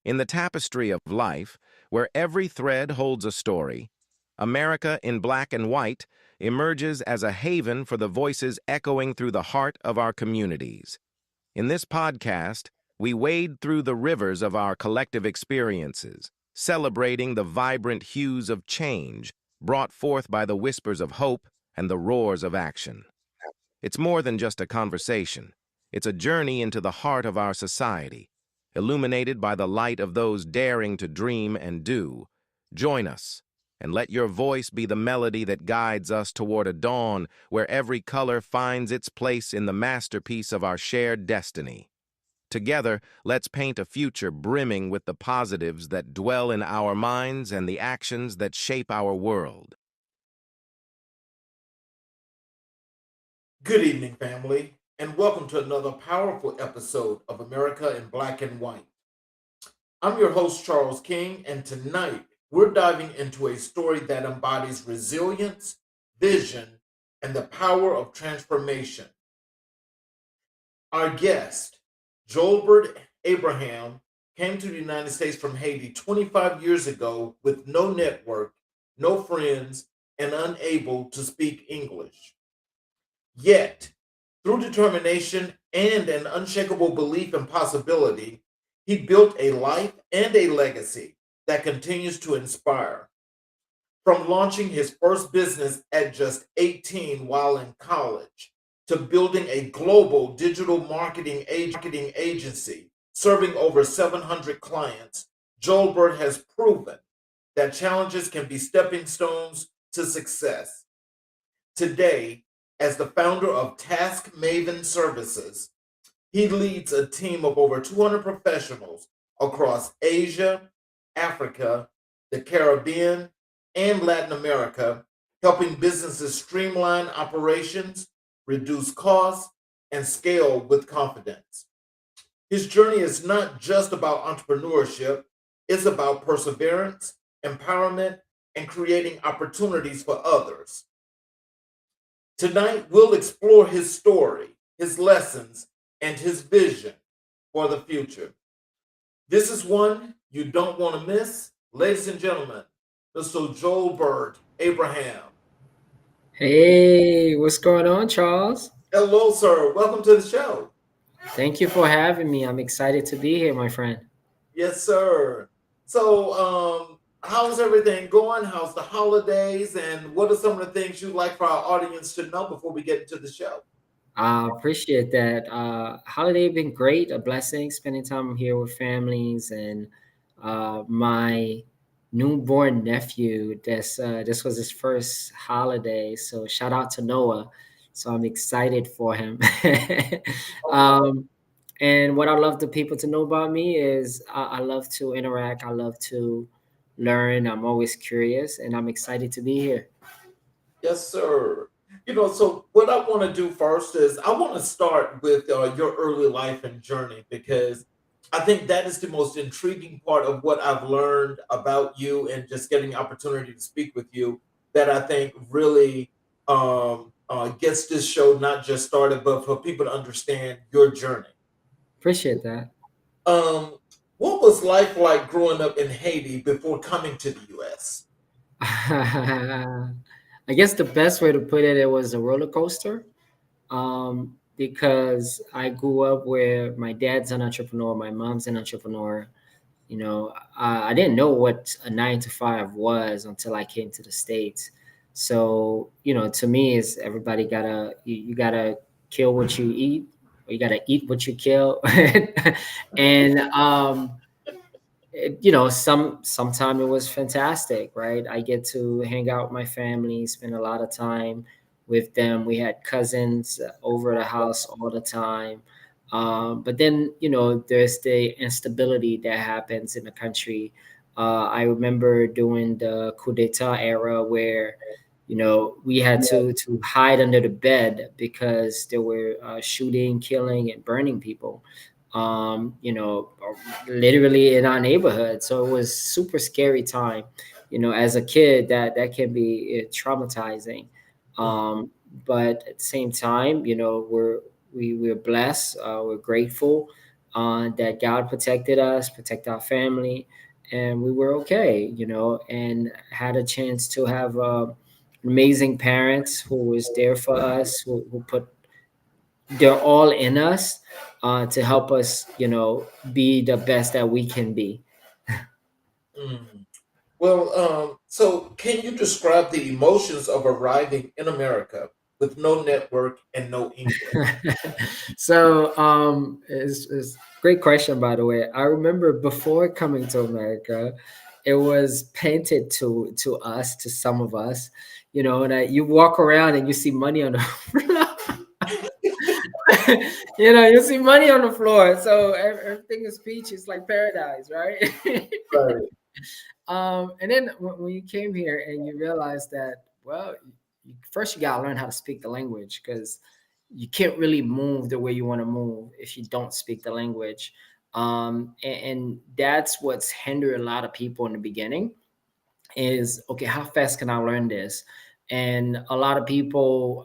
In the tapestry of life, where every thread holds a story, America in Black and White emerges as a haven for the voices echoing through the heart of our communities. In this podcast, we wade through the rivers of our collective experiences, celebrating the vibrant hues of change brought forth by the whispers of hope and the roars of action. It's more than just a conversation. It's a journey into the heart of our society, illuminated by the light of those daring to dream and do. Join us, and let your voice be the melody that guides us toward a dawn where every color finds its place in the masterpiece of our shared destiny. Together, let's paint a future brimming with the positives that dwell in our minds and the actions that shape our world. Good evening, family, and welcome to another powerful episode of America in Black and White. I'm your host, Charles King, and tonight we're diving into a story that embodies resilience, vision, and the power of transformation. Our guest, Julbert Abraham, came to the United States from Haiti 25 years ago with no network, no friends, and unable to speak English. Yet, through determination and an unshakable belief in possibility, he built a life and a legacy that continues to inspire. From launching his first business at just 18 while in college, to building a global digital marketing agency serving over 700 clients, Joelbert has proven that challenges can be stepping stones to success. Today, as the founder of Task Maven Services, he leads a team of over 200 professionals across Asia, Africa, the Caribbean, and Latin America, helping businesses streamline operations, reduce costs, and scale with confidence. His journey is not just about entrepreneurship, it's about perseverance, empowerment, and creating opportunities for others. Tonight, we'll explore his story, his lessons, and his vision for the future. This is one you don't want to miss. Ladies and gentlemen, Mr. Joelbert Abraham. Hey, what's going on, Charles? Hello, sir. Welcome to the show. Thank you for having me. I'm excited to be here, my friend. Yes, sir. So, how's everything going? How's the holidays? And what are some of the things you'd like for our audience to know before we get into the show? I appreciate that. Holiday been great, a blessing, spending time here with families and my newborn nephew. This was his first holiday, so shout out to Noah. So I'm excited for him. Okay. um, and what I love the people to know about me is I love to interact. I love to learn. I'm always curious, and I'm excited to be here. Yes, sir. So what I want to do first is I want to start with your early life and journey because I think that is the most intriguing part of what I've learned about you and just getting the opportunity to speak with you that I think really gets this show not just started, but for people to understand your journey. Appreciate that. Um, what was life like growing up in Haiti before coming to the U.S.? I guess the best way to put it, it was a roller coaster. Because I grew up where my dad's an entrepreneur, my mom's an entrepreneur. I didn't know what a 9 to 5 was until I came to the States. So, to me, is everybody you gotta kill what you eat, or you gotta eat what you kill, and sometime it was fantastic, right? I get to hang out with my family, spend a lot of time with them. We had cousins over the house all the time. But then, there's the instability that happens in the country. I remember during the coup d'etat era where, we had to hide under the bed because they were shooting, killing, and burning people. Literally in our neighborhood. So it was super scary time. As a kid, that can be traumatizing. Mm. But at the same time, we're blessed. We're grateful. that God protected us, protect our family, and we were okay, and had a chance to have amazing parents who was there for us, who put their all in us to help us, be the best that we can be. Mm. Well, so can you describe the emotions of arriving in America with no network and no English? So it's great question, by the way. I remember before coming to America, it was painted to us, to some of us, that you walk around and you see money on the floor. You see money on the floor, so everything is peaches, like paradise, right? Right. And then when you came here and you realized that, well, first you gotta learn how to speak the language, because you can't really move the way you want to move if you don't speak the language. And that's what's hindered a lot of people in the beginning is, okay, how fast can I learn this? And a lot of people,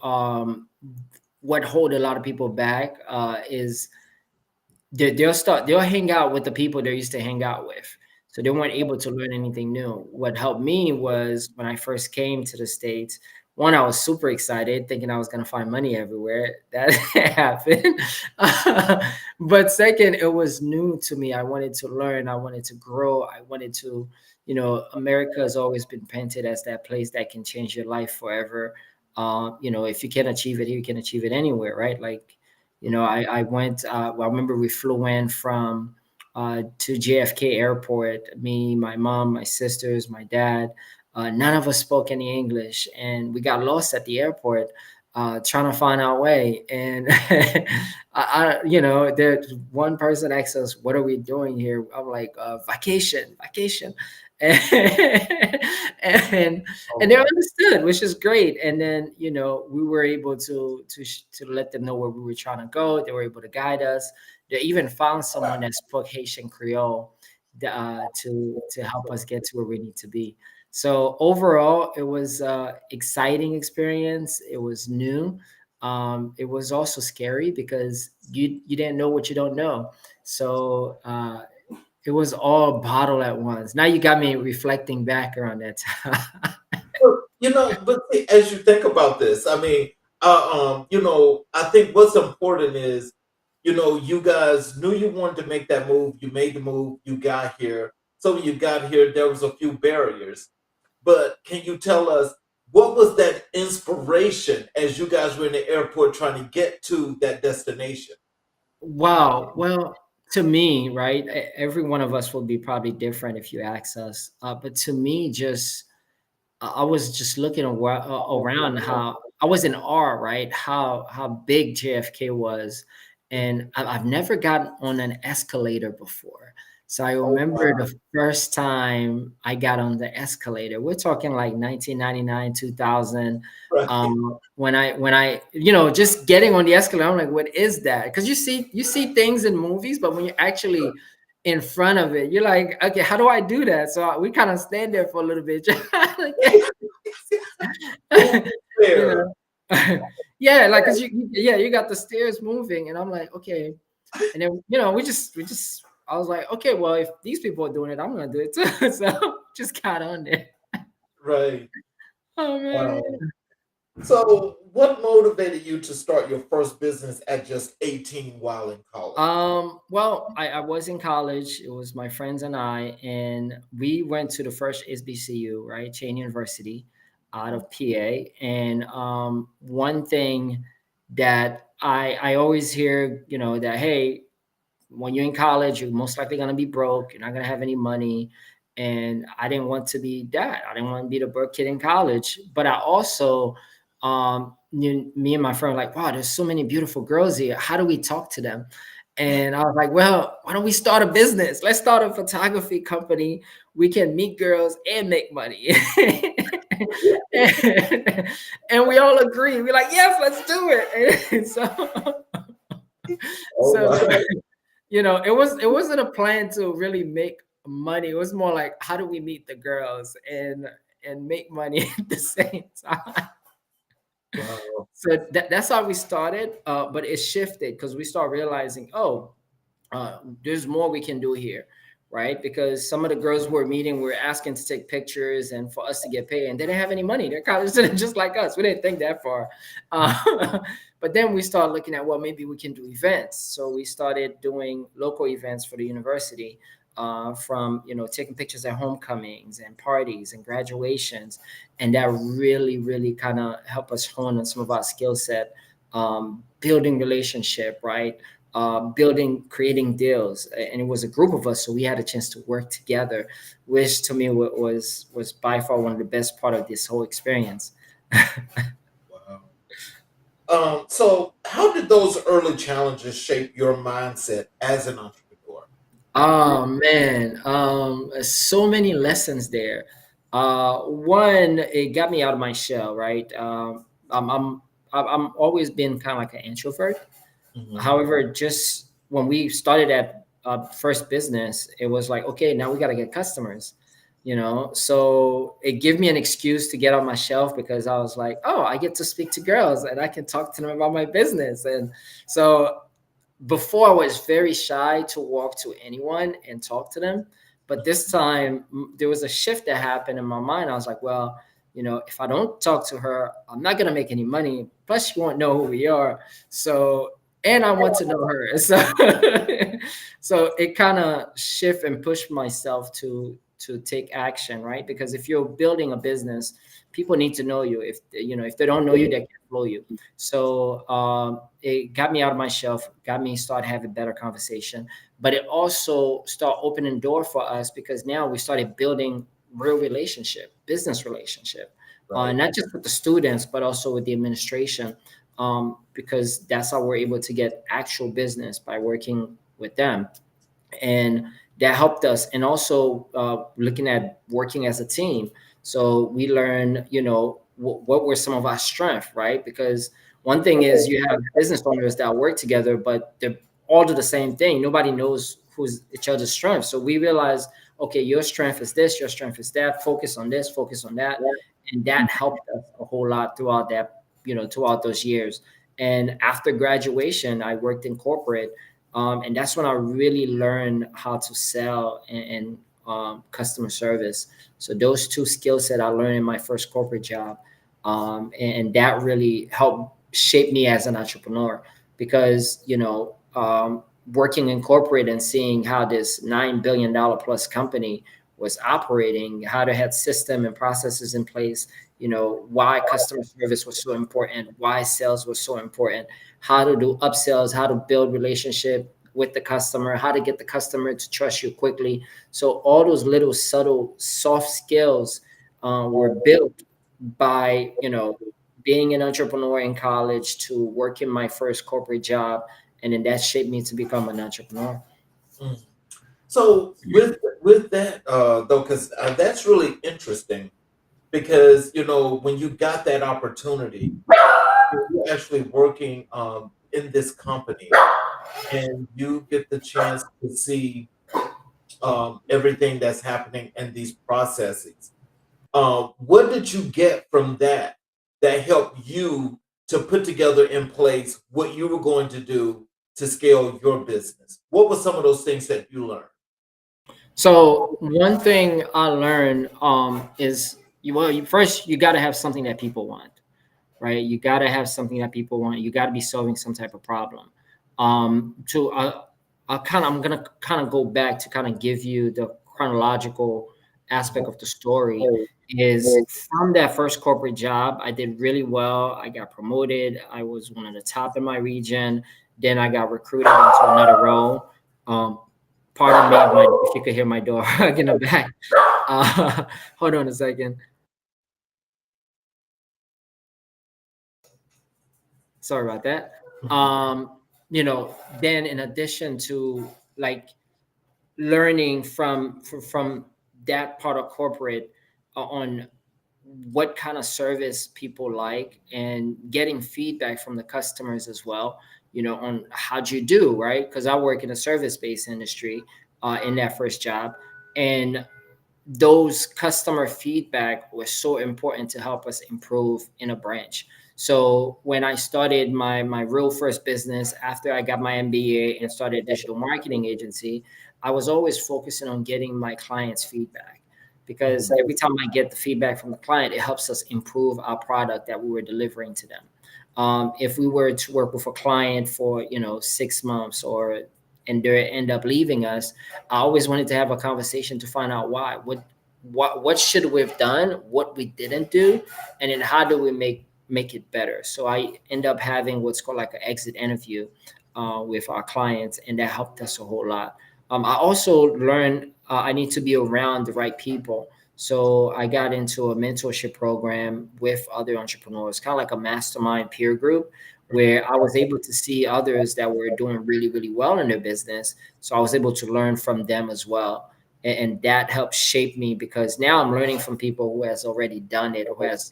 what hold a lot of people back is they'll hang out with the people they used to hang out with, so they weren't able to learn anything new. What helped me was when I first came to the States, one, I was super excited thinking I was going to find money everywhere. That happened. But second, it was new to me. I wanted to learn, I wanted to grow, I wanted to, America has always been painted as that place that can change your life forever. If you can achieve it here, you can achieve it anywhere, right? Like, I went, I remember we flew in from to JFK Airport, me, my mom, my sisters, my dad. None of us spoke any English, and we got lost at the airport trying to find our way. And there's one person asked us, "What are we doing here?" I'm like, "Vacation, vacation." and Oh, and they wow. understood, which is great. And then we were able to let them know where we were trying to go. They were able to guide us. They even found someone that spoke Haitian Creole to help us get to where we need to be. So overall, it was exciting experience. It was new. It was also scary because you didn't know what you don't know. So it was all bottled at once. Now you got me reflecting back around that time. Well, but see, as you think about this, I mean, I think what's important is, you guys knew you wanted to make that move. You made the move. You got here. So when you got here, there was a few barriers. But can you tell us what was that inspiration as you guys were in the airport trying to get to that destination? Wow. Well, to me, right, every one of us will be probably different if you ask us. But to me, just I was just looking around, how I was in awe, right? How big JFK was, and I've never gotten on an escalator before. So I Oh, remember wow. the first time I got on the escalator. We're talking like 1999, 2000. Right. When I just getting on the escalator, I'm like, what is that? Because you see things in movies, but when you're actually in front of it, you're like, okay, how do I do that? So we kind of stand there for a little bit. Move you there. know yeah, like, cause you got the stairs moving, and I'm like, okay. And then we just I was like, okay, well, if these people are doing it, I'm gonna do it too. So just got on there. Right. Oh man. Wow. So, what motivated you to start your first business at just 18 while in college? Well, I was in college. It was my friends and I, and we went to the first HBCU, right? Chain University out of PA. And one thing that I always hear, that, hey, when you're in college, you're most likely going to be broke. You're not going to have any money. And I didn't want to be that. I didn't want to be the broke kid in college. But I also, me and my friend were like, wow, there's so many beautiful girls here. How do we talk to them? And I was like, well, why don't we start a business? Let's start a photography company. We can meet girls and make money. And we all agree. We're like, yes, let's do it. And Oh, so wow. it wasn't a plan to really make money. It was more like, how do we meet the girls and make money at the same time? Wow. So that's how we started. But it shifted because we start realizing, oh, there's more we can do here, right? Because some of the girls we're meeting were asking to take pictures and for us to get paid, and they didn't have any money. They're college students just like us. We didn't think that far. But then we started looking at, well, maybe we can do events. So we started doing local events for the university, from taking pictures at homecomings and parties and graduations, and that really kind of helped us hone on some of our skill set, building relationship, right? Building, creating deals, and it was a group of us, so we had a chance to work together, which to me was by far one of the best part of this whole experience. Wow. So how did those early challenges shape your mindset as an entrepreneur? Oh man, so many lessons there. One, it got me out of my shell, right? I'm always been kind of like an introvert. Mhm. However, just when we started that first business, it was like, okay, now we got to get customers, So it gave me an excuse to get on my shelf, because I was like, oh, I get to speak to girls and I can talk to them about my business. And so before, I was very shy to walk to anyone and talk to them. But this time, there was a shift that happened in my mind. I was like, well, if I don't talk to her, I'm not going to make any money. Plus, she won't know who we are. So, and I want to know her. So, so it kind of shift and push myself to take action, right? Because if you're building a business, people need to know you. If they don't know you, they can't follow you. So it got me out of my shelf, got me start having better conversation, but it also start opening door for us, because now we started building real relationship, business relationship, Right. not just with the students, but also with the administration, because that's how we're able to get actual business by working with them. And that helped us. And also looking at working as a team, so we learn what were some of our strengths, right? Because one thing is, you have business owners that work together, but they're all do the same thing. Nobody knows who's each other's strength. So we realized, okay, your strength is this, your strength is that, focus on this, focus on that. And that helped us a whole lot throughout throughout those years. And after graduation, I worked in corporate, and that's when I really learned how to sell and customer service. So those two skill set I learned in my first corporate job, and that really helped shape me as an entrepreneur. Because working in corporate and seeing how this $9 billion plus company was operating, how they had system and processes in place, why customer service was so important, why sales was so important, how to do upsells, how to build relationship with the customer, how to get the customer to trust you quickly. So all those little subtle soft skills were built by being an entrepreneur in college to working my first corporate job, and then that shaped me to become an entrepreneur. Mm. So with that though, because that's really interesting, because when you got that opportunity, you're actually working in this company, and you get the chance to see everything that's happening in these processes. What did you get from that that helped you to put together in place what you were going to do to scale your business? What were some of those things that you learned? So one thing I learned is first you got to have something that people want, right? You got to have something that people want. You got to be solving some type of problem. To I'm gonna kind of go back to kind of give you the chronological aspect of the story. Is from that first corporate job, I did really well. I got promoted. I was one of the top in my region. Then I got recruited into another role. Um, Pardon me if you could hear my dog in the back. Hold on a second. Sorry about that. Then in addition to like learning from that part of corporate, on what kind of service people like, and getting feedback from the customers as well, on how'd you do, right? Because I work in a service-based industry in that first job, and those customer feedback was so important to help us improve in a branch. So when I started my real first business after I got my MBA and started a digital marketing agency, I was always focusing on getting my clients feedback, because Mhm. every time I get the feedback from the client, it helps us improve our product that we were delivering to them. If we were to work with a client for 6 months, or and they end up leaving us, I always wanted to have a conversation to find out why. What should we have done? What we didn't do, and then how do we make it better? So I end up having what's called like an exit interview with our clients, and that helped us a whole lot. I also learned I need to be around the right people. So I got into a mentorship program with other entrepreneurs, kind of like a mastermind peer group, where I was able to see others that were doing really, really well in their business. So I was able to learn from them as well. And that helped shape me, because now I'm learning from people who has already done it, who has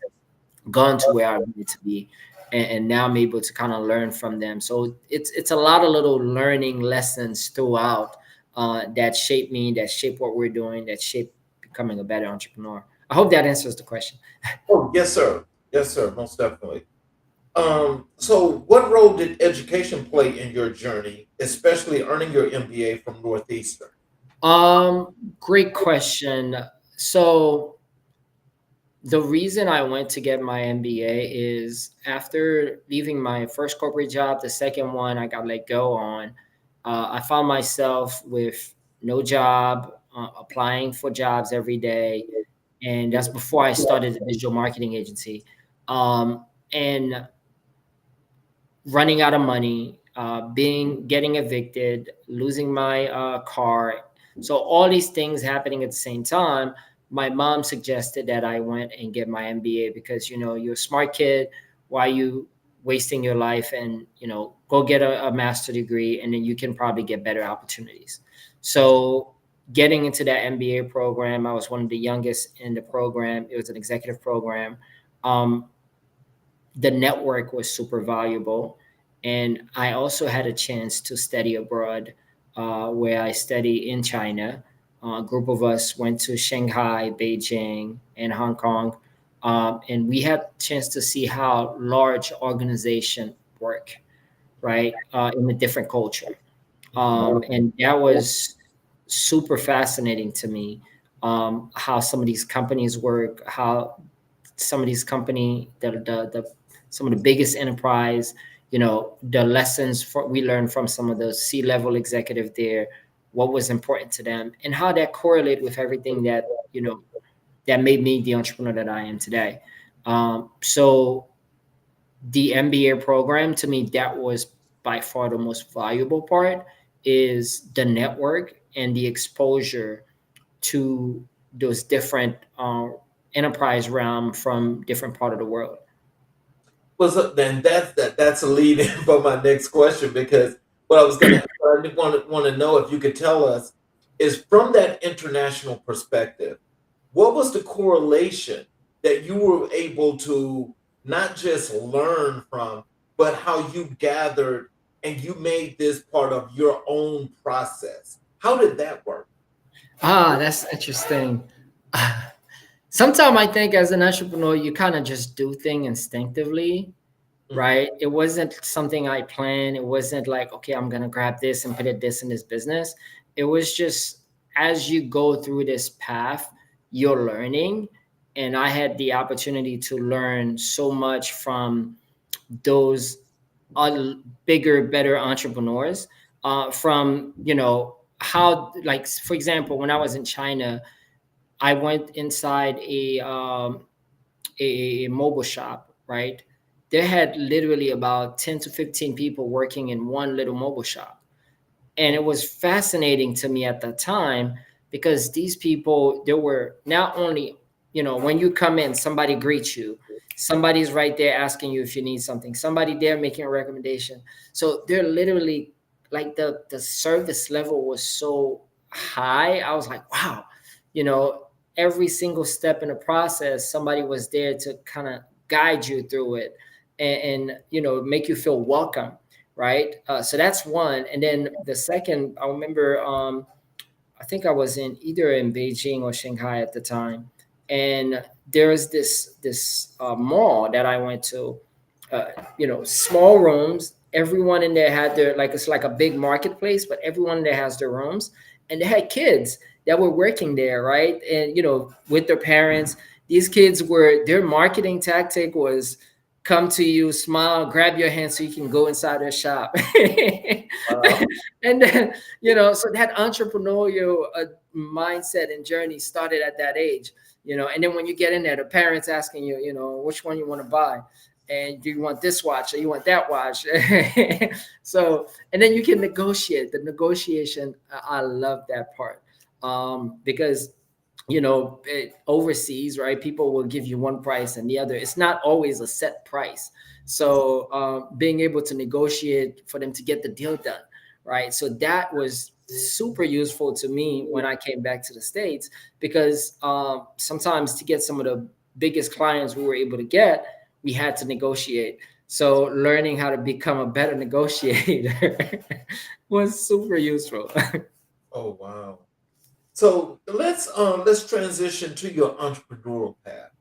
gone to where I wanted to be. And now I'm able to kind of learn from them. So it's a lot of little learning lessons throughout that shape me, that shape what we're doing, that shape becoming a better entrepreneur. I hope that answers the question. Oh, yes, sir. Yes, sir. Most definitely. So what role did education play in your journey, especially earning your MBA from Northeastern? Great question. So the reason I went to get my MBA is after leaving my first corporate job, the second one I got let go on. I found myself with no job, applying for jobs every day, and that's before I started the digital marketing agency. And running out of money, being getting evicted, losing my car. So all these things happening at the same time. My mom suggested that I went and get my MBA, because you're a smart kid. Why are you wasting your life, and go get a master degree, and then you can probably get better opportunities. So getting into that MBA program, I was one of the youngest in the program. It was an executive program. Um, the network was super valuable. And I also had a chance to study abroad, where I studied in China. A group of us went to Shanghai, Beijing, and Hong Kong. And we had a chance to see how large organizations work, right, in a different culture. And that was super fascinating to me, how some of these companies work, how some of these company the some of the biggest enterprise, the lessons we learned from some of the C-level executive there, what was important to them, and how that correlate with everything that made me the entrepreneur that I am today. So the MBA program, to me, that was by far the most valuable part, is the network and the exposure to those different enterprise realm from different part of the world. Well, so then that's a lead in for my next question, because what I was gonna I want to know if you could tell us is, from that international perspective, what was the correlation that you were able to not just learn from, but how you gathered and you made this part of your own process? How did that work? That's interesting. Sometimes I think as an entrepreneur, you kind of just do things instinctively, Mhm. right? It wasn't something I planned. It wasn't like, okay, I'm gonna grab this and put it this in this business. It was just, as you go through this path, you're learning. And I had the opportunity to learn so much from those bigger, better entrepreneurs. From how, like, for example, when I was in China, I went inside a mobile shop, right? They had literally about 10 to 15 people working in one little mobile shop. And it was fascinating to me at that time, because these people, they were not only, when you come in, somebody greets you, somebody's right there asking you if you need something, somebody there making a recommendation. So they're literally, like, the service level was so high. I was like, wow, you know every single step in the process, somebody was there to kind of guide you through it, and make you feel welcome, right? So that's one. And then the second, I remember, I think I was either in Beijing or Shanghai at the time, and there was this mall that I went to, small rooms. Everyone in there had their, like, it's like a big marketplace, but everyone there has their rooms, and they had kids that were working there, right? And with their parents. These kids were, their marketing tactic was come to you, smile, grab your hand so you can go inside their shop. Wow. And then, so that entrepreneurial mindset and journey started at that age. And then when you get in there, the parents asking you, which one you want to buy, and do you want this watch or you want that watch? So, and then you can negotiate. The negotiation, I love that part, because overseas, right, people will give you one price and the other. It's not always a set price. So being able to negotiate for them to get the deal done, right? So that was super useful to me when I came back to the States, because sometimes to get some of the biggest clients we were able to get, we had to negotiate. So learning how to become a better negotiator was super useful. Oh wow. So let's transition to your entrepreneurial path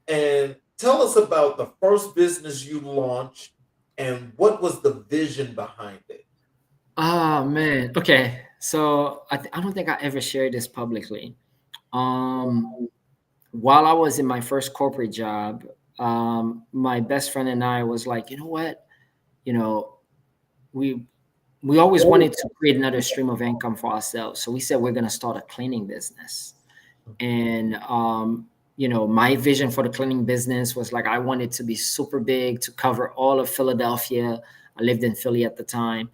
and tell us about the first business you launched and what was the vision behind it. Oh man. Okay. So I don't think I ever shared this publicly. Um, while I was in my first corporate job, my best friend and I was like, you know what? You know, we we always wanted to create another stream of income for ourselves. So we said we're gonna start a cleaning business. And my vision for the cleaning business was like, I wanted to be super big, to cover all of Philadelphia. I lived in Philly at the time.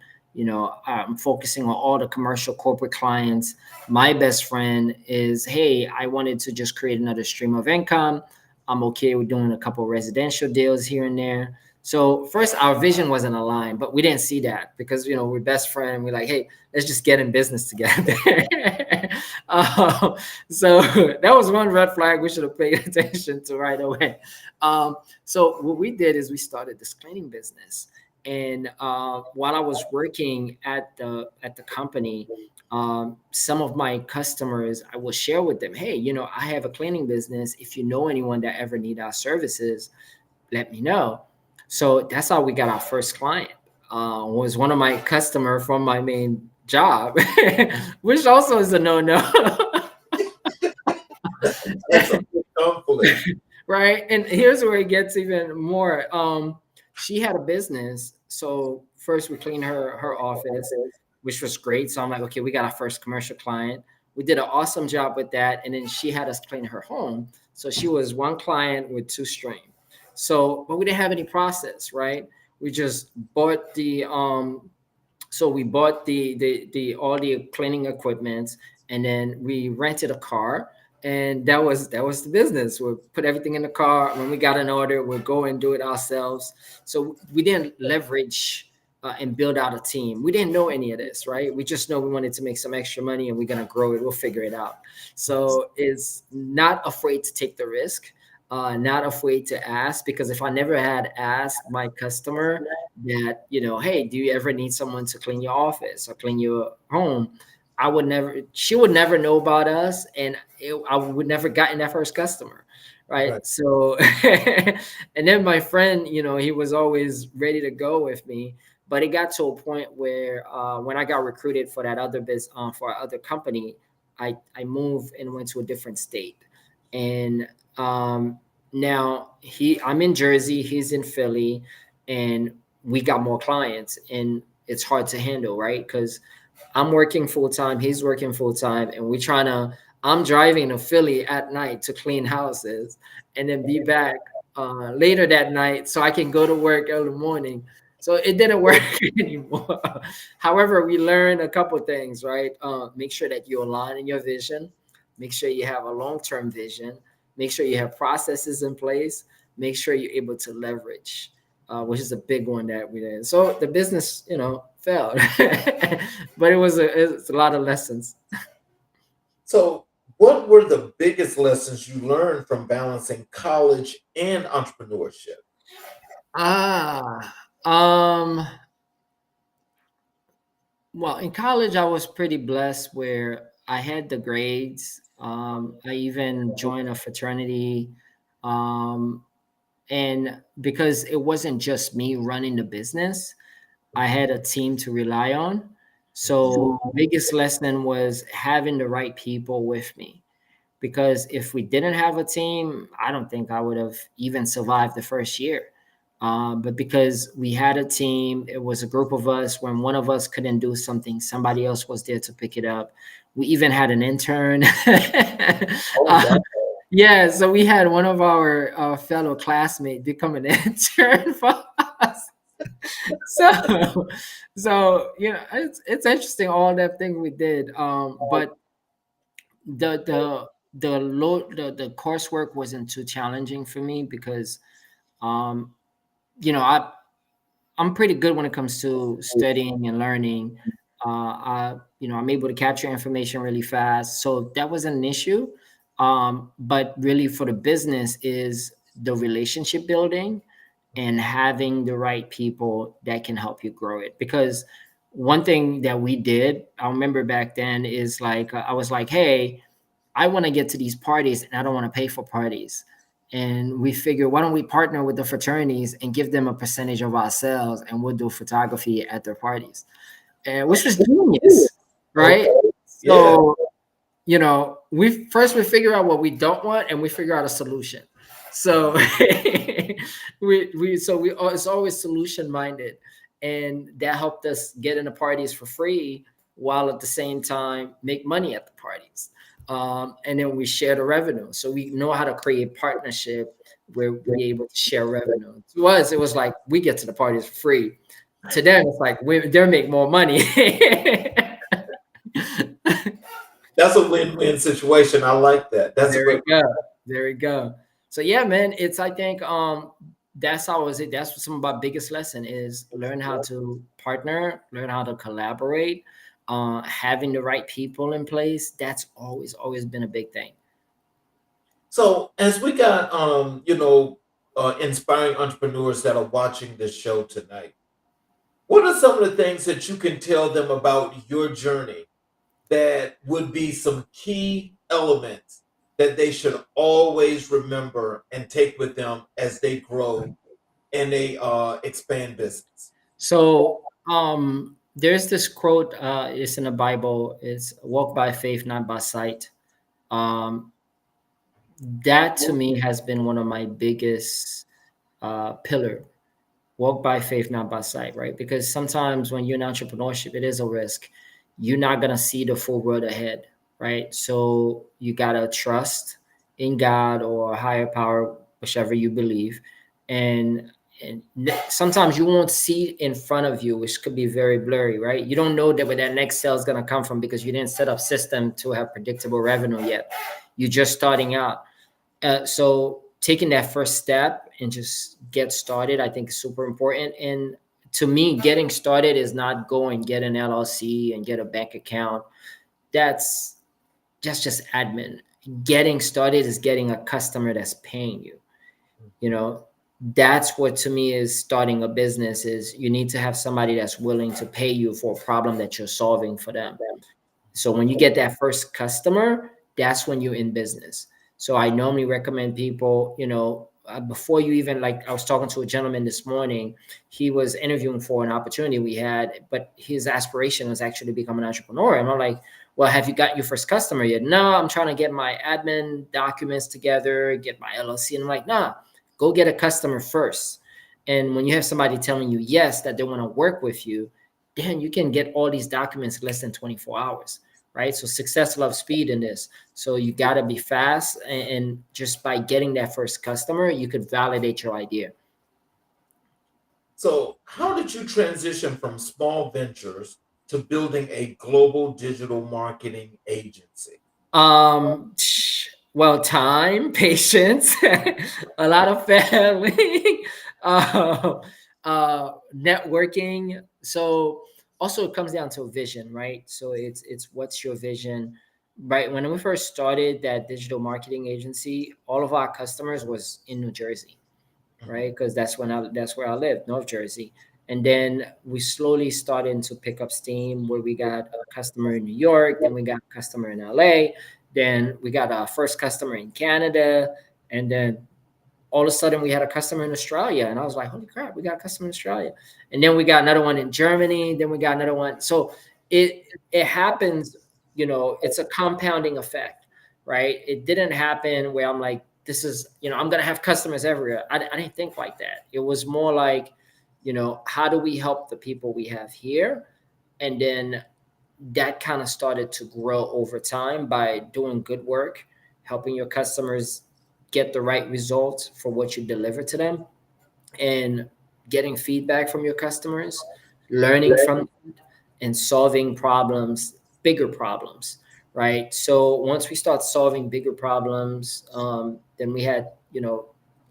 I'm focusing on all the commercial corporate clients. My best friend is, hey, I wanted to just create another stream of income. I'm okay with doing a couple residential deals here and there. So first, our vision wasn't aligned, but we didn't see that because we're best friends. We're like, hey, let's just get in business together. So that was one red flag we should have paid attention to right away. So what we did is we started this cleaning business, and while I was working at the company, some of my customers, I will share with them, hey, I have a cleaning business. If you know anyone that ever need our services, let me know. So that's how we got our first client. Was one of my customer from my main job, which also is a no-no. That's a big conflict. Right. And here's where it gets even more. She had a business. So first we cleaned her office, which was great. So I'm like, okay, we got our first commercial client. We did an awesome job with that. And then she had us clean her home. So she was one client with two streams. So, but we didn't have any process, right? We just bought we bought the all the cleaning equipment, and then we rented a car, and that was the business. We'll put everything in the car. When we got an order, we'll go and do it ourselves. So we didn't leverage and build out a team. We didn't know any of this, right? We just know we wanted to make some extra money and we're gonna grow it. We'll figure it out. So it's not afraid to take the risk. Not afraid to ask, because if I never had asked my customer that, hey, do you ever need someone to clean your office or clean your home? She would never know about us, and I would never gotten that first customer. Right. Right. So, and then my friend, he was always ready to go with me, but it got to a point where when I got recruited for that other for our other company, I moved and went to a different state. And now I'm in Jersey, he's in Philly, and we got more clients, and it's hard to handle, right? Because I'm working full time, he's working full time, and I'm driving to Philly at night to clean houses and then be back later that night so I can go to work early morning. So it didn't work anymore. However, we learned a couple things, right? Make sure that you align in your vision. Make sure you have a long-term vision. Make sure you have processes in place. Make sure you're able to leverage, which is a big one that we did. So the business, failed, but it's a lot of lessons. So, what were the biggest lessons you learned from balancing college and entrepreneurship? Ah, um, well, in college, I was pretty blessed where I had the grades. I even joined a fraternity. Um, And because it wasn't just me running the business, I had a team to rely on. So biggest lesson was having the right people with me, because if we didn't have a team, I don't think I would have even survived the first year. But because we had a team, it was a group of us. When one of us couldn't do something, somebody else was there to pick it up. We even had an intern. Oh, uh, wow. yeah, so we had one of our fellow classmates become an intern for us. So, it's interesting all that thing we did. But the coursework wasn't too challenging for me because um you know I I'm pretty good when it comes to studying and learning. I'm able to capture information really fast, so that wasn't an issue. But really, for the business, is the relationship building and having the right people that can help you grow it. Because one thing that we did, I remember back then, is like I was like, hey, I want to get to these parties and I don't want to pay for parties. And we figure, why don't we partner with the fraternities and give them a percentage of our sales, and we'll do photography at their parties, and which was genius, right? Okay. Yeah. So, we figure out what we don't want and we figure out a solution. So it's always solution minded, and that helped us get into parties for free while at the same time make money at the parties. And then we share the revenue, so we know how to create partnership where we're able to share revenue. To us, it was like we get to the parties for free. To them, it's like they make more money. That's a win-win situation. I like that. That's a There we great. go. There we go. So yeah, man, I think that's always it. That's what some of my biggest lesson is: learn how to partner, learn how to collaborate, having the right people in place. That's always been a big thing. So as we got inspiring entrepreneurs that are watching this show tonight, what are some of the things that you can tell them about your journey that would be some key elements that they should always remember and take with them as they grow and they expand business? So there's this quote, it's in the Bible, it's walk by faith, not by sight. Um, that to me has been one of my biggest pillar. Walk by faith, not by sight, right? Because sometimes when you're in entrepreneurship, it is a risk. You're not gonna see the full road ahead, right? So you gotta trust in God or a higher power, whichever you believe, and sometimes you won't see in front of you, which could be very blurry, right? You don't know that where that next sale is gonna come from because you didn't set up system to have predictable revenue yet. You're just starting out. So taking that first step and just get started, I think is super important. And to me, getting started is not go and get an LLC and get a bank account. That's just admin. Getting started is getting a customer that's paying you. You know, that's what to me is starting a business is you need to have somebody that's willing to pay you for a problem that you're solving for them. So when you get that first customer, that's when you're in business. So I normally recommend people, before you even, like, I was talking to a gentleman this morning. He was interviewing for an opportunity we had, but his aspiration was actually to become an entrepreneur. And I'm like, well, have you got your first customer yet? No, I'm trying to get my admin documents together, get my LLC. And I'm like, nah, go get a customer first. And when you have somebody telling you yes, that they want to work with you, then you can get all these documents in less than 24 hours, right? So success loves speed in this. So you got to be fast. And just by getting that first customer, you could validate your idea. So, how did you transition from small ventures to building a global digital marketing agency? Um, well, time, patience, a lot of family, uh, networking. So also it comes down to a vision, right? So it's what's your vision, right? When we first started that digital marketing agency, all of our customers was in New Jersey, Mhm. right? Because that's where I live, North Jersey. And then we slowly started to pick up steam where we got a customer in New York, then we got a customer in LA, then we got our first customer in Canada, and then all of a sudden we had a customer in Australia, and I was like, holy crap, we got a customer in Australia. And then we got another one in Germany, then we got another one. So it happens, it's a compounding effect, right? It didn't happen where I'm like, this is, I'm gonna have customers everywhere. I didn't think like that. It was more like, how do we help the people we have here? And then that kind of started to grow over time by doing good work, helping your customers get the right results for what you deliver to them, and getting feedback from your customers, learning from them, and solving problems, bigger problems, right? So once we start solving bigger problems, then we had,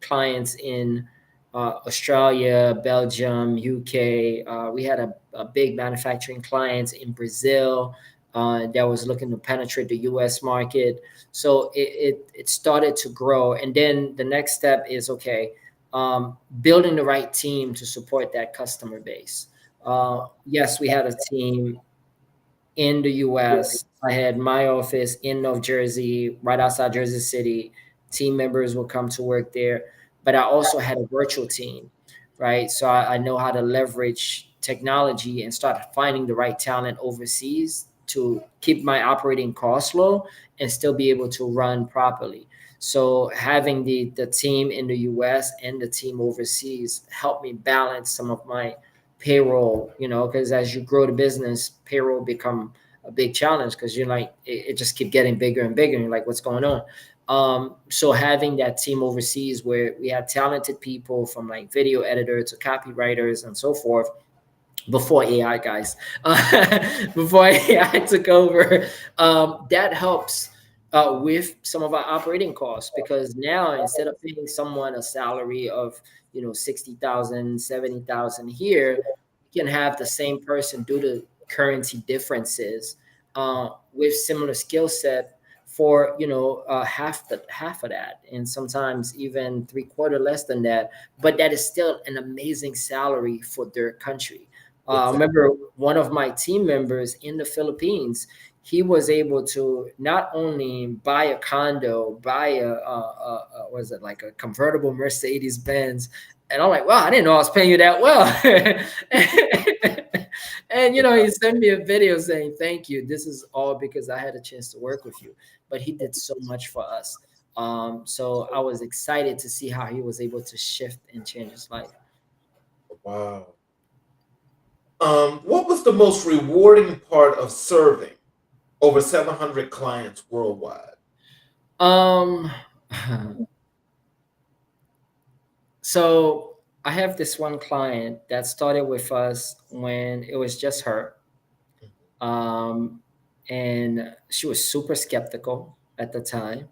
clients in Australia, Belgium, UK. We had a big manufacturing clients in Brazil that was looking to penetrate the US market. So it started to grow. And then the next step is, okay, building the right team to support that customer base. Yes, we had a team in the US. I had my office in North Jersey, right outside Jersey City. Team members will come to work there. But I also had a virtual team, right? So I know how to leverage technology and start finding the right talent overseas to keep my operating costs low and still be able to run properly. So having the team in the US and the team overseas helped me balance some of my payroll, because as you grow the business, payroll become a big challenge because you're like, it just keep getting bigger and bigger. And you're like, what's going on? So having that team overseas where we had talented people from like video editors to copywriters and so forth, before AI, guys, before AI took over, that helps with some of our operating costs, because now instead of paying someone a salary of 60,000, 70,000 here, you can have the same person due to currency differences with similar skill set for half of that, and sometimes even 3/4 less than that, but that is still an amazing salary for their country. I remember one of my team members in the Philippines, he was able to not only buy a condo, buy was it like a convertible Mercedes Benz, and I'm like, wow, I didn't know I was paying you that well. And he sent me a video saying, thank you. This is all because I had a chance to work with you. But he did so much for us. So I was excited to see how he was able to shift and change his life. Wow. What was the most rewarding part of serving over 700 clients worldwide? Um, so I have this one client that started with us when it was just her. And she was super skeptical at the time.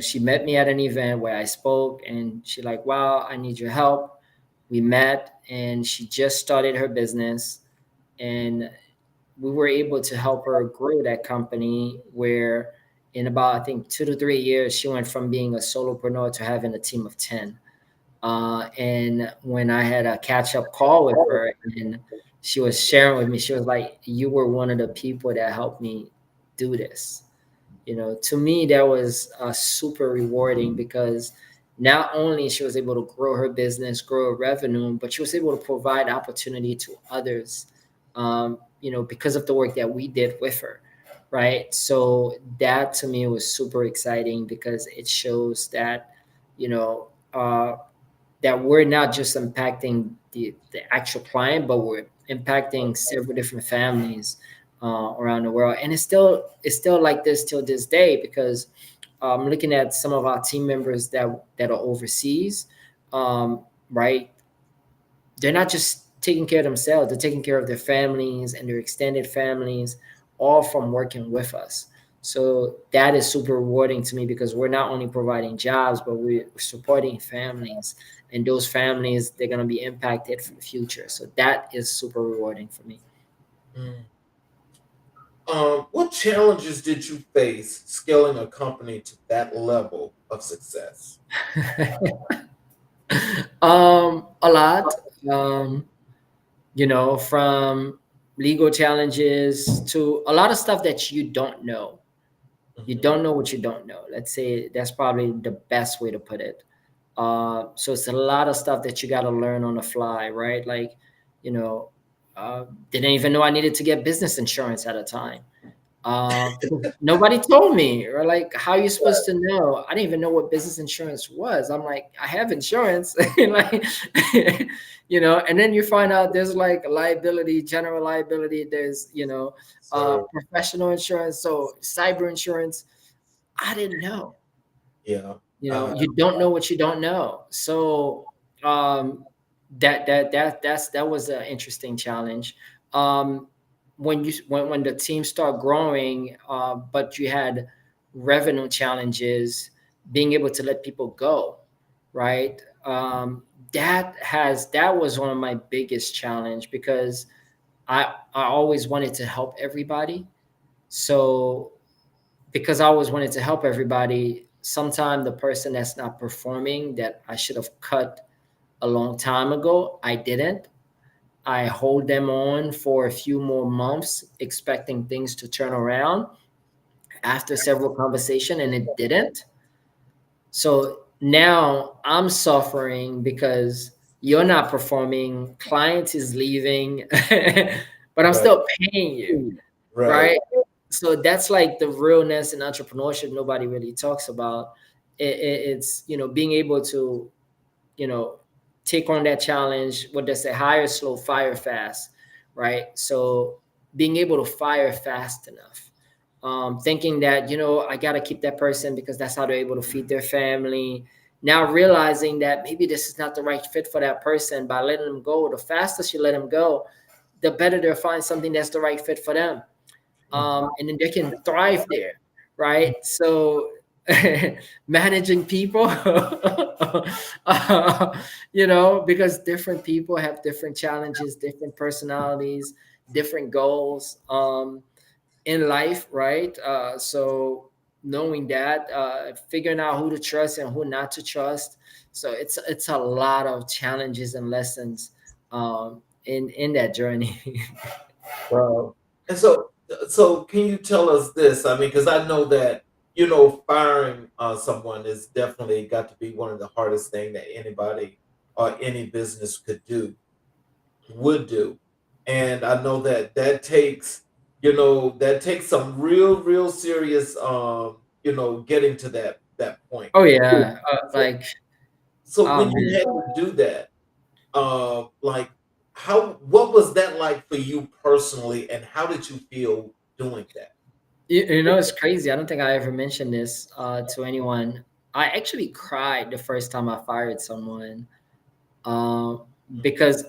She met me at an event where I spoke, and she like, wow, I need your help. We met, and she just started her business, and we were able to help her grow that company, where in about, I think, 2 to 3 years, she went from being a solopreneur to having a team of 10. And when I had a catch-up call with her, and she was sharing with me, she was like, you were one of the people that helped me do this. To me, that was super rewarding, because not only she was able to grow her business, grow her revenue, but she was able to provide opportunity to others, because of the work that we did with her. Right. So that to me was super exciting, because it shows that, that we're not just impacting the actual client, but we're impacting several different families around the world. And it's still like this till this day, because I'm looking at some of our team members that are overseas, right? They're not just taking care of themselves, they're taking care of their families and their extended families, all from working with us. So that is super rewarding to me, because we're not only providing jobs, but we're supporting families, and those families, they're going to be impacted for the future. So that is super rewarding for me. What challenges did you face scaling a company to that level of success? A lot, from legal challenges to a lot of stuff that you don't know. You don't know what you don't know. Let's say that's probably the best way to put it. So it's a lot of stuff that you got to learn on the fly, right? Like, you know, didn't even know I needed to get business insurance at a time. Because nobody told me, or like, how are you supposed to know? I didn't even know what business insurance was. I'm like, I have insurance, like, and then you find out there's like liability, general liability. There's, So professional insurance, so cyber insurance. I didn't know. yeah, You don't know what you don't know. So um, that was an interesting challenge. Um, when the team started growing, but you had revenue challenges, being able to let people go, right? That was one of my biggest challenge, because I always wanted to help everybody. So because I always wanted to help everybody, sometimes the person that's not performing, that I should have cut a long time ago, I didn't. I hold them on for a few more months, expecting things to turn around after several conversation, and it didn't. So now I'm suffering because you're not performing, client is leaving, but I'm right, still paying you, right. right? So that's like the realness in entrepreneurship nobody really talks about. It's being able to you know take on that challenge. What they say, hire slow, fire fast, right? So being able to fire fast enough, thinking that I got to keep that person because that's how they're able to feed their family. Now realizing that maybe this is not the right fit for that person, by letting them go, the fastest you let them go, the better they'll find something that's the right fit for them, Mhm. and then they can thrive there, right? So managing people, because different people have different challenges, different personalities, different goals in life, right? So knowing that, figuring out who to trust and who not to trust. So it's a lot of challenges and lessons in that journey. Wow. And so can you tell us this? I mean, because I know that firing someone is definitely got to be one of the hardest thing that anybody or any business would do, and I know that that takes some real serious getting to that point. Oh yeah, So, so oh when you man. had to do that, like what was that like for you personally, and how did you feel doing that? It's crazy. I don't think I ever mentioned this to anyone. I actually cried the first time I fired someone, because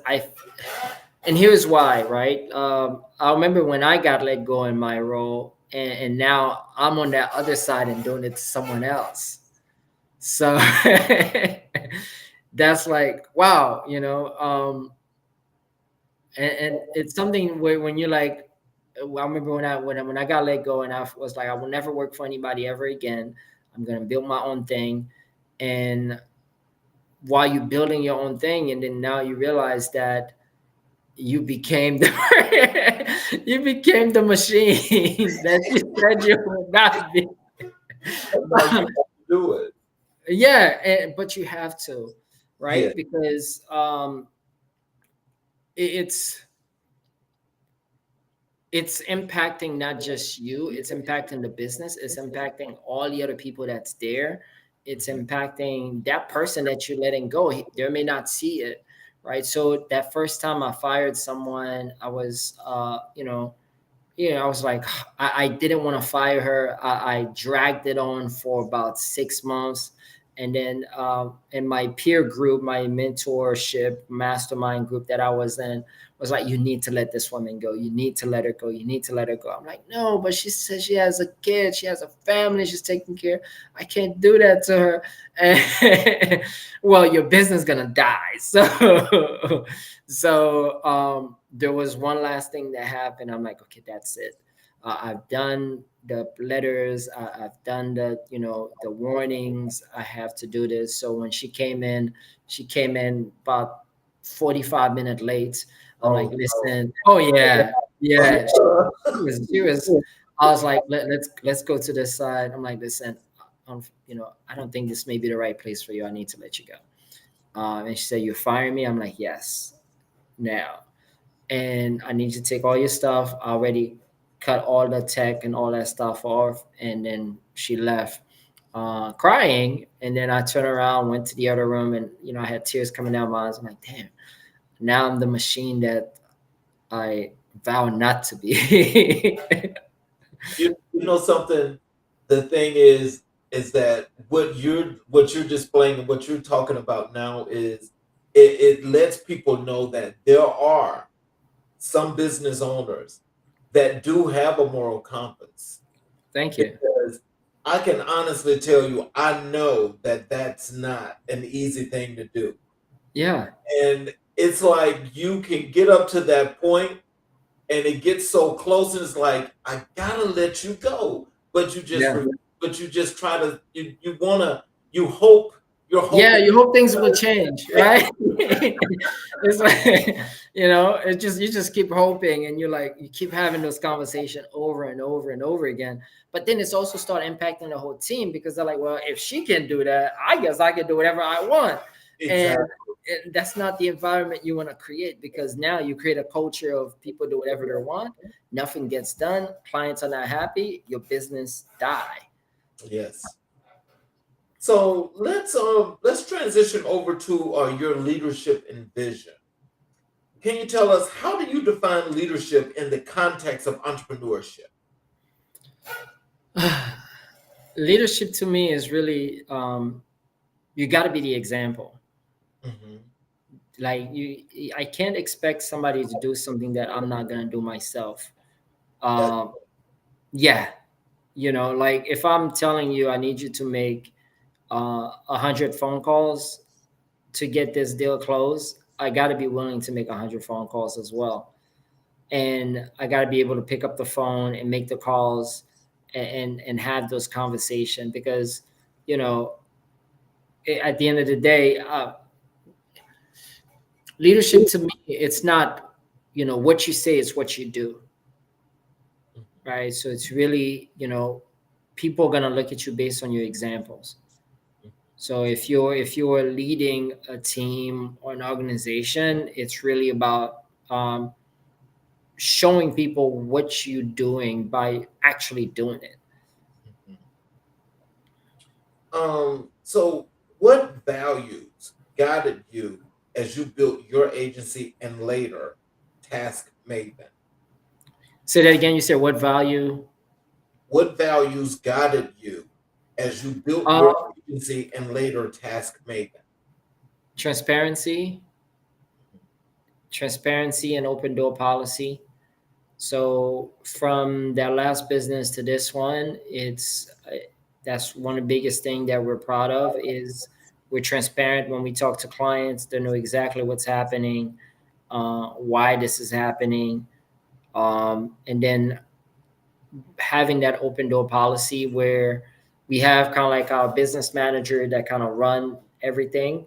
and here's why, right? I remember when I got let go in my role, and now I'm on that other side and doing it to someone else. So that's like, wow, and it's something where when you're like, I remember when I got let go, and I was like, I will never work for anybody ever again. I'm gonna build my own thing. And while you're building your own thing, and then now you realize that you became the you became the machine that you said you would not be. And now you have to do it. Yeah, but you have to, Yeah. right? Because it's impacting not just you, it's impacting the business, it's impacting all the other people that's there, it's Mhm. impacting that person that you're letting go. They may not see it, right? So that first time I fired someone, I was I was like, I didn't want to fire her. I dragged it on for about 6 months. And then in my peer group, my mentorship mastermind group that I was in, was like, you need to let this woman go. You need to let her go. You need to let her go. I'm like, no, but she says she has a kid. She has a family. She's taking care. I can't do that to her. And well, your business is going to die. So there was one last thing that happened. I'm like, okay, that's it. I've done the letters. I've done the warnings. I have to do this. So when she came in about 45 minutes late. I'm like, Oh listen, oh yeah, yeah. no. She was. I was like, let's go to this side. I'm like, listen, I don't think this may be the right place for you. I need to let you go. And she said, "You're firing me?" I'm like, "Yes, now." And I need you to take all your stuff. I already cut all the tech and all that stuff off. And then she left crying. And then I turned around, went to the other room, and I had tears coming down my eyes. I'm like, damn, now I'm the machine that I vow not to be. You know something. The thing is that what you're displaying and what you're talking about now is it lets people know that there are some business owners that do have a moral compass, Thank you. because I can honestly tell you I know that that's not an easy thing to do. Yeah. And it's like you can get up to that point and it gets so close and it's like I gotta let you go, but you just Yeah. but you just try to you wanna you hope you're Yeah, hoping. you hope things will change, right? It's like, it just you just keep hoping, and you keep having those conversation over and over and over again. But then it's also start impacting the whole team, because they're like, well, if she can do that, I guess I can do whatever I want. And Exactly. that's not the environment you want to create, because now you create a culture of people do whatever they want, nothing gets done, clients are not happy, your business die. Yes. So let's transition over to your leadership and vision. Can you tell us, how do you define leadership in the context of entrepreneurship? Leadership to me is really, you got to be the example. Hmm. Like, I can't expect somebody to do something that I'm not going to do myself. That um yeah, like if I'm telling you I need you to make 100 phone calls to get this deal closed, I got to be willing to make 100 phone calls as well. And I got to be able to pick up the phone and make the calls, and have those conversations, because you know at the end of the day, leadership to me, it's not what you say, it's what you do, right? So it's really, people are going to look at you based on your examples. So if you're leading a team or an organization, it's really about showing people what you're doing by actually doing it. Mhm. So what values guided you as you built your agency and later Task Maven? Say that again. You said what value? What values guided you as you built Uh, your agency and later Task Maven? transparency, transparency, and open door policy. So from that last business to this one, it's that's one of the biggest thing that we're proud of, is we're transparent when we talk to clients. They know exactly what's happening, why this is happening, and then having that open door policy where we have kind of like our business manager that kind of run everything,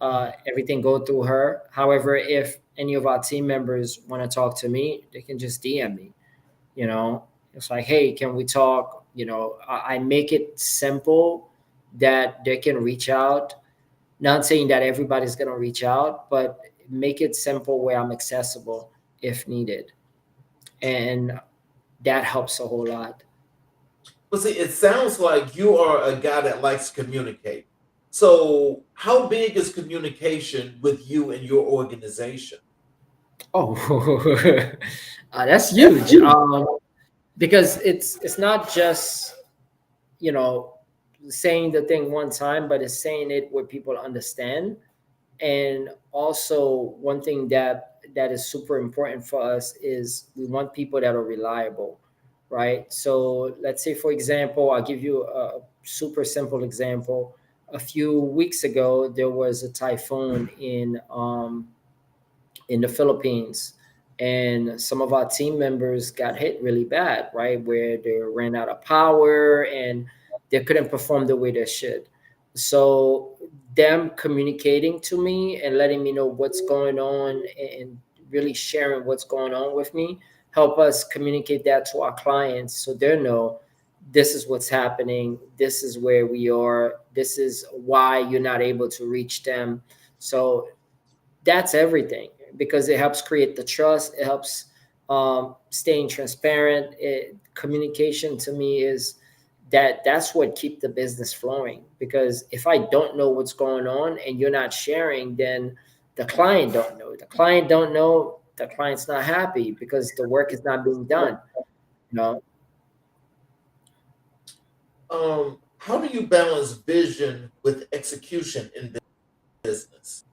everything go through her. However, if any of our team members want to talk to me, they can just DM me. you know it's like, hey, can we talk? I make it simple that they can reach out. Not saying that everybody's going to reach out, but make it simple where I'm accessible if needed, and that helps a whole lot. But see, it sounds like you are a guy that likes to communicate. So how big is communication with you and your organization? Oh, that's huge. Because it's not just you know saying the thing one time, but it's saying it where people understand. And also, one thing that is super important for us is we want people that are reliable, right? So let's say, for example, I'll give you a super simple example. A few weeks ago, there was a typhoon in the Philippines, and some of our team members got hit really bad, right? Where they ran out of power and they couldn't perform the way they should. So, them communicating to me and letting me know what's going on, and really sharing what's going on with me, help us communicate that to our clients, so they know this is what's happening, this is where we are, this is why you're not able to reach them. So that's everything, because it helps create the trust. It helps staying transparent. Communication to me is that's what keep the business flowing, because if I don't know what's going on and you're not sharing, then the client don't know. The client don't know, the client's not happy because the work is not being done, you know. How do you balance vision with execution in business?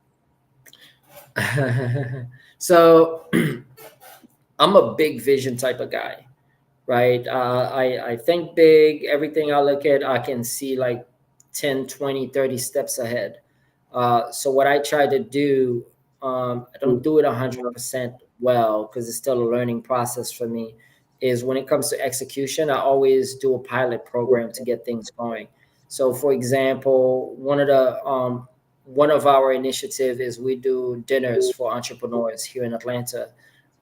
So I'm a big vision type of guy, right? I think big. Everything I look at, I can see like 10, 20, 30 steps ahead. So what I try to do, I don't do it 100% well because it's still a learning process for me, is when it comes to execution, I always do a pilot program to get things going. So for example, one of our initiative is we do dinners for entrepreneurs here in Atlanta.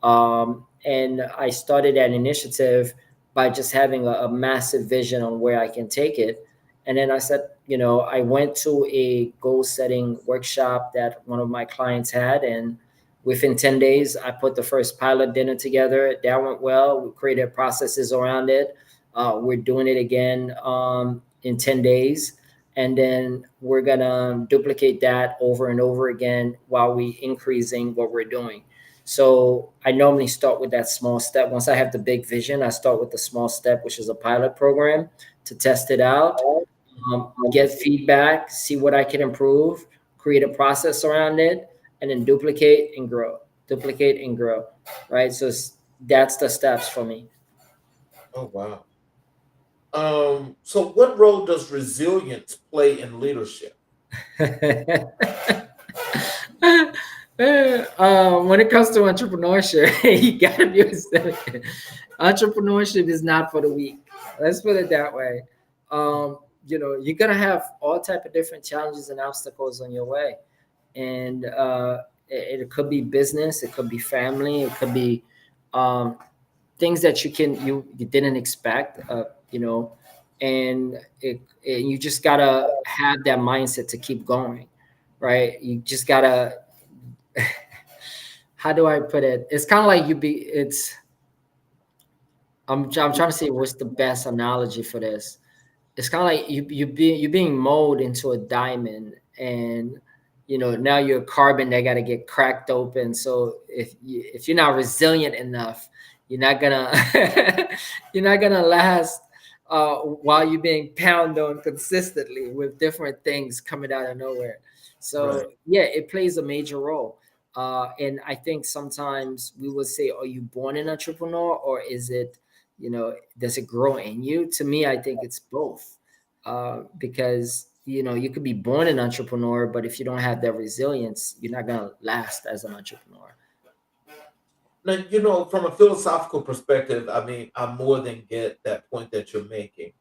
And I started an initiative by just having a massive vision on where I can take it. And then I said, I went to a goal setting workshop that one of my clients had. And within 10 days, I put the first pilot dinner together. That went well. We created processes around it. We're doing it again in 10 days. And then we're going to duplicate that over and over again while we increasing what we're doing. So I normally start with that small step. Once I have the big vision, I start with the small step, which is a pilot program to test it out, get feedback, see what I can improve, create a process around it, and then duplicate and grow. Right. So that's the steps for me. Oh wow. So what role does resilience play in leadership? When it comes to entrepreneurship, you gotta be resilient. Entrepreneurship is not for the weak. Let's put it that way. You're gonna have all type of different challenges and obstacles on your way, and it could be business, it could be family, it could be um, things that you didn't expect. And you just gotta have that mindset to keep going, right? You just gotta how do I put it? It's kind of like I'm trying to see what's the best analogy for this. It's kind of like you're being molded into a diamond, and now you're carbon that got to get cracked open. So if you're not resilient enough, you're not gonna you're not gonna last while you're being pounded on consistently with different things coming out of nowhere. Right. So yeah, it plays a major role. And I think sometimes we would say, are you born an entrepreneur, or is it, does it grow in you? To me, I think it's both. Because you could be born an entrepreneur, but if you don't have that resilience, you're not gonna last as an entrepreneur. Now, from a philosophical perspective, I mean, I more than get that point that you're making.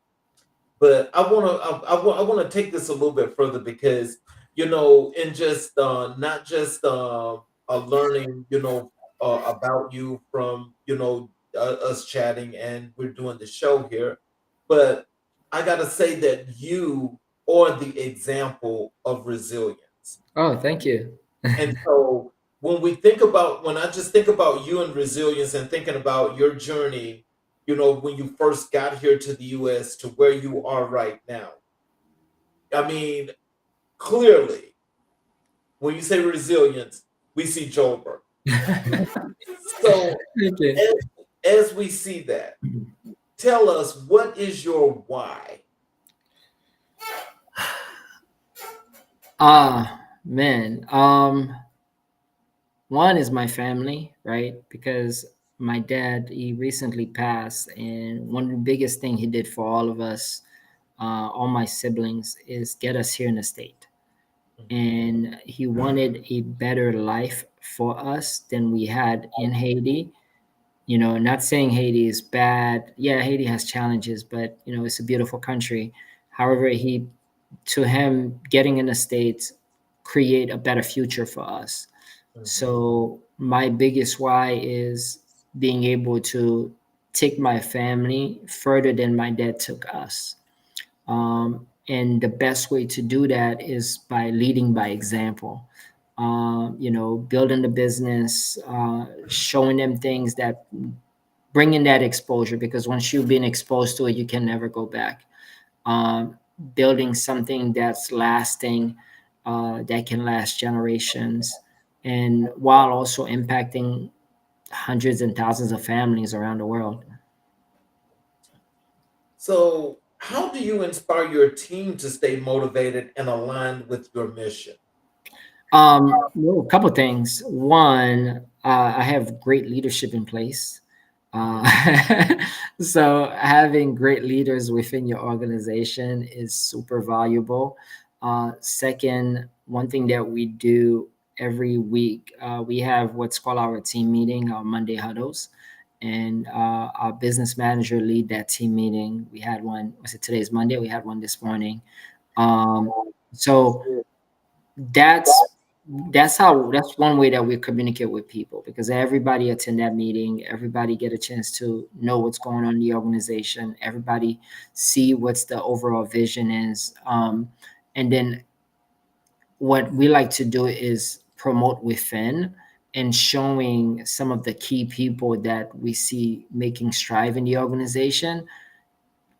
But I want to take this a little bit further because in just not just learning about you from us chatting and we're doing the show here, but I got to say that you are the example of resilience. Oh, thank you. And so when I just think about you and resilience and thinking about your journey, when you first got here to the US to where you are right now, I mean, clearly, when you say resilience, we see Julbert. So Thank you. as, as we see that, tell us, what is your why? Man. One is my family, right? Because my dad, he recently passed, and one of the biggest thing he did for all of us, all my siblings, is get us here in the state. And he wanted a better life for us than we had in Haiti. Not saying Haiti is bad. Yeah, Haiti has challenges, but it's a beautiful country. However, to him, getting in the States create a better future for us. Mhm. So my biggest why is being able to take my family further than my dad took us. And the best way to do that is by leading by example. Building the business, showing them things that bringing that exposure, because once you've been exposed to it, you can never go back. Um, Building something that's lasting, that can last generations, and while also impacting hundreds and thousands of families around the world. So, how do you inspire your team to stay motivated and aligned with your mission? Well, a couple things. One, I have great leadership in place. Uh, so having great leaders within your organization is super valuable. Second, one thing that we do every week, we have what's called our team meeting, our Monday huddles, and our business manager lead that team meeting. We had one. Was it today's Monday? We had one this morning. Um, so that's that's one way that we communicate with people, because everybody attend that meeting, everybody get a chance to know what's going on in the organization, everybody see what's the overall vision is. And then what we like to do is promote within, and showing some of the key people that we see making strive in the organization,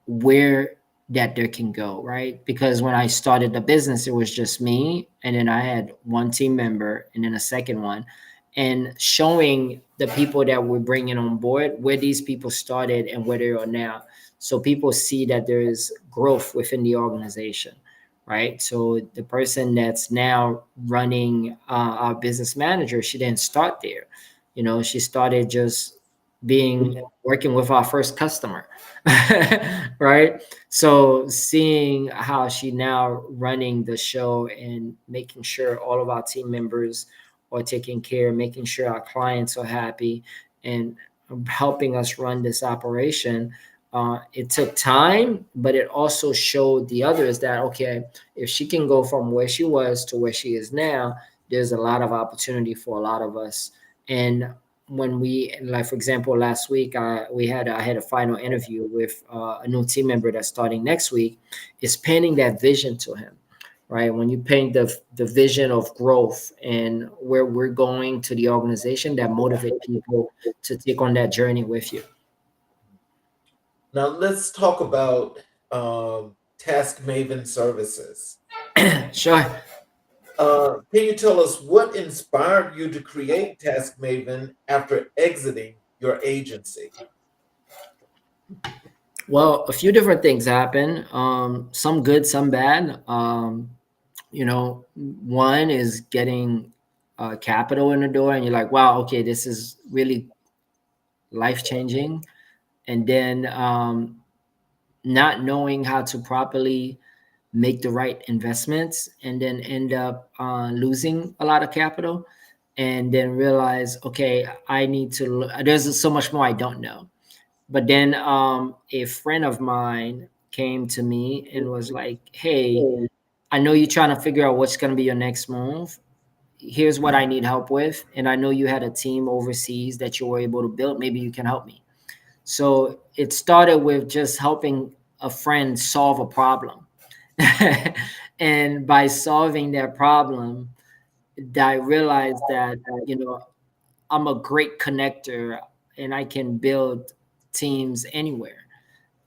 where that there can go, right? Because when I started the business, it was just me, and then I had one team member, and then a second one, and showing the people that we're bringing on board where these people started and where they are now, so people see that there is growth within the organization, right? So the person that's now running, our business manager, she didn't start there. She started just being working with our first customer. Right? So seeing how she now running the show and making sure all of our team members are taken care, making sure our clients are happy, and helping us run this operation. It took time, but it also showed the others that, okay, if she can go from where she was to where she is now, there's a lot of opportunity for a lot of us. And when we, like, for example, last week, I had a final interview with a new team member that's starting next week, is painting that vision to him, right? When you paint the vision of growth and where we're going to the organization, that motivate people to take on that journey with you. Now, let's talk about Task Maven services. Sure. Can you tell us what inspired you to create Task Maven after exiting your agency? Well, a few different things happen. Some good, some bad. One is getting capital in the door, and you're like, wow, okay, this is really life changing. And then not knowing how to properly make the right investments, and then end up losing a lot of capital, and then realize, okay, I need to, there's so much more I don't know. But then a friend of mine came to me and was like, hey, I know you're trying to figure out what's going to be your next move. Here's what I need help with. And I know you had a team overseas that you were able to build. Maybe you can help me. So it started with just helping a friend solve a problem. And by solving that problem, I realized that, I'm a great connector, and I can build teams anywhere.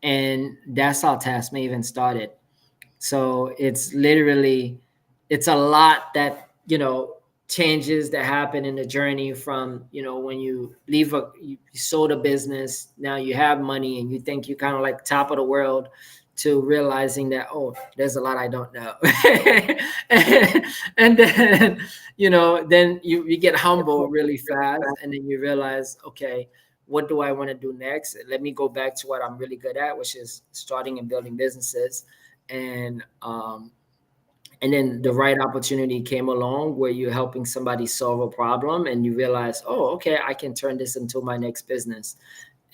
And that's how Task Maven started. So it's a lot that, changes that happen in the journey from, when you leave you sold a business, now you have money and you think you're kind of like top of the world, to realizing that, oh, there's a lot I don't know. And then, then you get humble really fast, and then you realize, okay, what do I want to do next? Let me go back to what I'm really good at, which is starting and building businesses. And and then the right opportunity came along where you're helping somebody solve a problem, and you realize, oh, okay, I can turn this into my next business.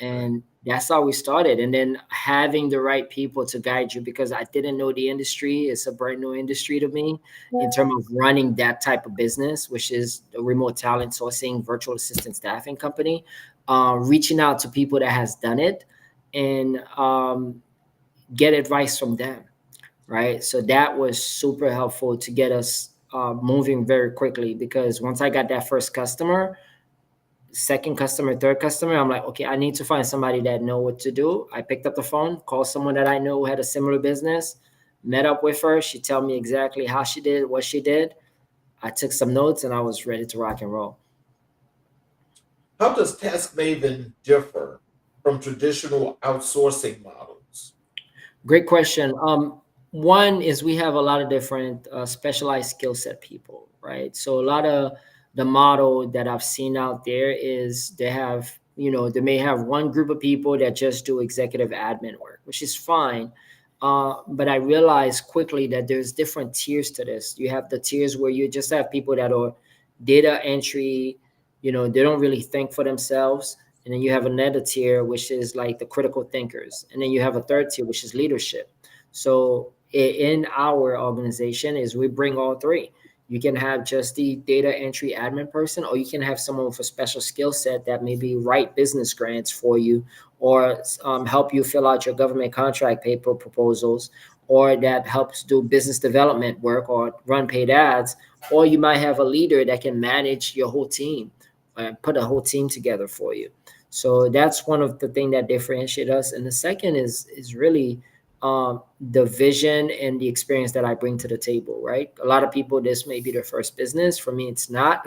And that's how we started. And then having the right people to guide you, because I didn't know the industry. It's a brand new industry to me in terms of running that type of business, which is a remote talent sourcing virtual assistant staffing company. reaching out to people that has done it, and get advice from them, right? So that was super helpful to get us moving very quickly, because once I got that first customer, second customer, third customer, I'm like, okay, I need to find somebody that know what to do. I picked up the phone, called someone that I know had a similar business, met up with her. She told me exactly how she did, what she did. I took some notes, and I was ready to rock and roll. How does Task Maven differ from traditional outsourcing models? Great question. One is we have a lot of different specialized skill set people, right? So a lot of the model that I've seen out there is they have, they may have one group of people that just do executive admin work, which is fine. But I realized quickly that there's different tiers to this. You have the tiers where you just have people that are data entry, they don't really think for themselves. And then you have another tier, which is like the critical thinkers. And then you have a third tier, which is leadership. So in our organization is we bring all three. You can have just the data entry admin person, or you can have someone with a special skill set that maybe write business grants for you, or help you fill out your government contract paper proposals, or that helps do business development work or run paid ads. Or you might have a leader that can manage your whole team and put a whole team together for you. So that's one of the things that differentiate us. And the second is really the vision and the experience that I bring to the table, right? A lot of people, this may be their first business. For me, it's not.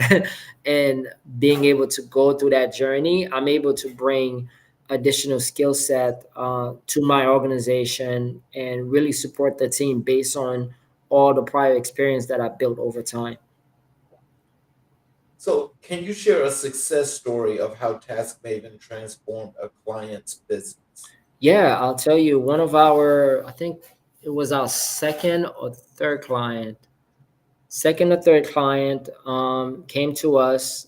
And being able to go through that journey, I'm able to bring additional skill set to my organization and really support the team based on all the prior experience that I built over time. So, can you share a success story of how Task Maven transformed a client's business? Yeah, I'll tell you, one of our, I think it was our second or third client came to us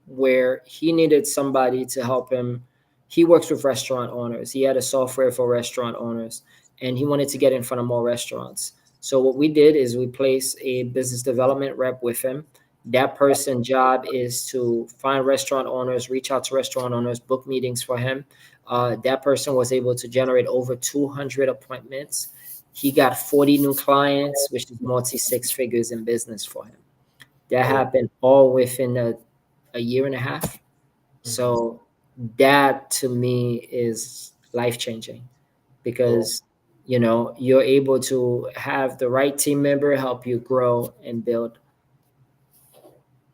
where he needed somebody to help him. He works with restaurant owners. He had a software for restaurant owners, and he wanted to get in front of more restaurants. So what we did is we placed a business development rep with him. That person's job is to find restaurant owners, reach out to restaurant owners, book meetings for him. That person was able to generate over 200 appointments. He got 40 new clients, which is multi six figures in business for him. That Oh, happened all within a year and a half. mhm. So that to me is life changing, Oh. because you're able to have the right team member help you grow and build.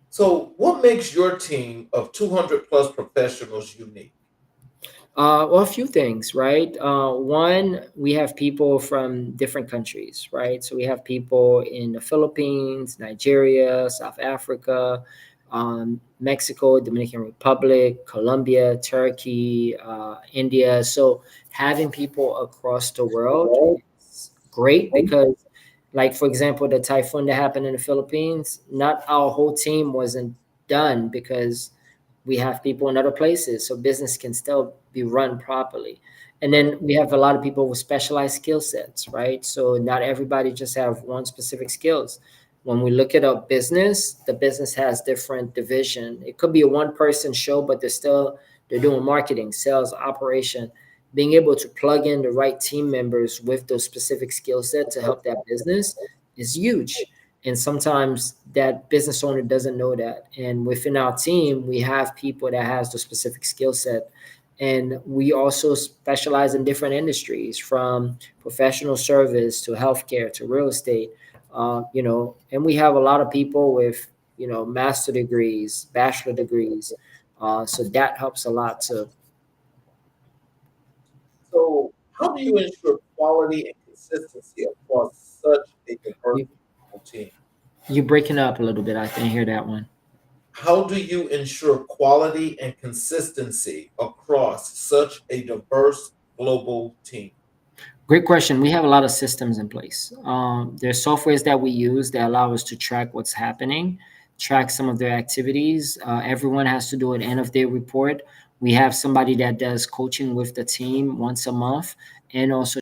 So, what makes your team of 200 plus professionals unique? Well, a few things, right? One, we have people from different countries, right? So we have people in the Philippines, Nigeria, South Africa, Mexico, Dominican Republic, Colombia, Turkey, India. So having people across the world is great, because, like, for example, the typhoon that happened in the Philippines, not our whole team wasn't done, because we have people in other places, so business can still be run properly. And then we have a lot of people with specialized skill sets, right? So not everybody just have one specific skills. When we look at a business, the business has different division. It could be a one person show, but they're doing marketing, sales, operation. Being able to plug in the right team members with those specific skill set to help that business is huge. And sometimes that business owner doesn't know that. And within our team, we have people that has the specific skill set. And we also specialize in different industries, from professional service to healthcare to real estate. And we have a lot of people with master degrees, bachelor degrees. So that helps a lot too. So, how do you ensure quality and consistency across such a diverse You team? you breaking up a little bit. I didn't hear that one. How do you ensure quality and consistency across such a diverse global team? Great question. We have a lot of systems in place. There's softwares that we use that allow us to track what's happening, track some of their activities. Everyone has to do an end of day report. We have somebody that does coaching with the team once a month, and also